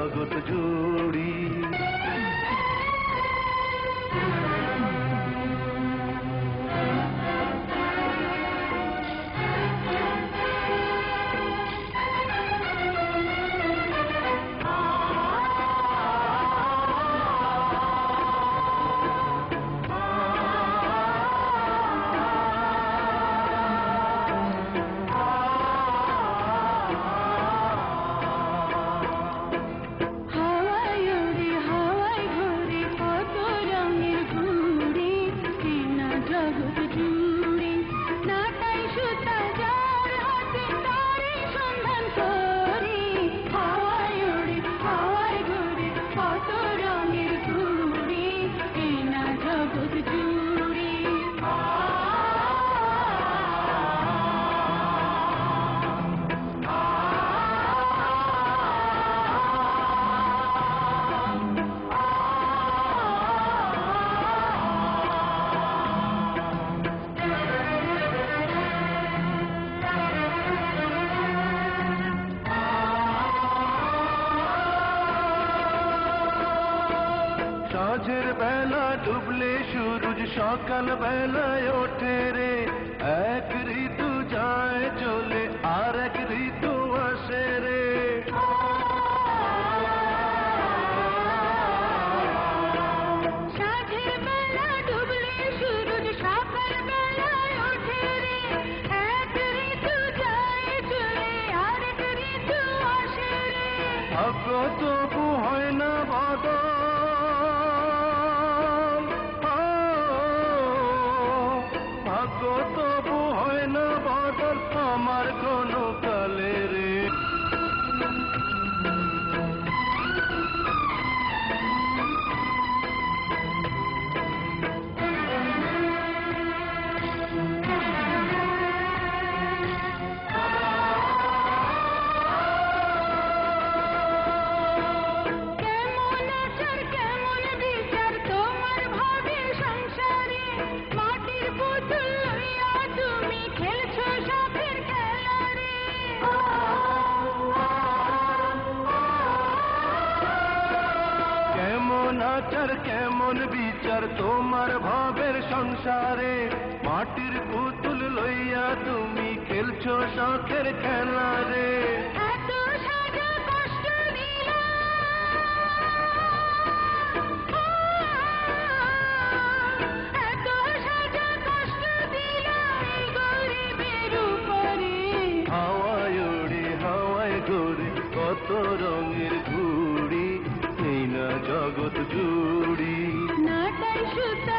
জগৎ জুড়ি। সাঁঝের বেলা ডুবলে সূরজ সকাল বেলায় ওঠে রে, এক ঋতু যায় চলে আর এক ঋতু আসে রে। সাঁঝের বেলা ডুবলে সূরজ সকাল বেলায় ওঠে রে, এক ঋতু যায় চলে আর এক ঋতু আসে রে। ভাগ্য তবু হয় না বদল, ভাগ্য তবু হয় না বদল আমার কোনো কালে রে। আচার কেমন বিচার তোমার ভাবের সংসারে, মাটির পুতুল লইয়া তুমি খেলছো শখের খেলা রে। এত সাজা কষ্ট দিলা, এত সাজা কষ্ট দিলা এই গরিবের উপরে। হাওয়ায় উড়ে হাওয়ায় ঘুরে কত রঙের ঘুড়ি, এই না জগৎ জুড়ি। নাটাই সুতা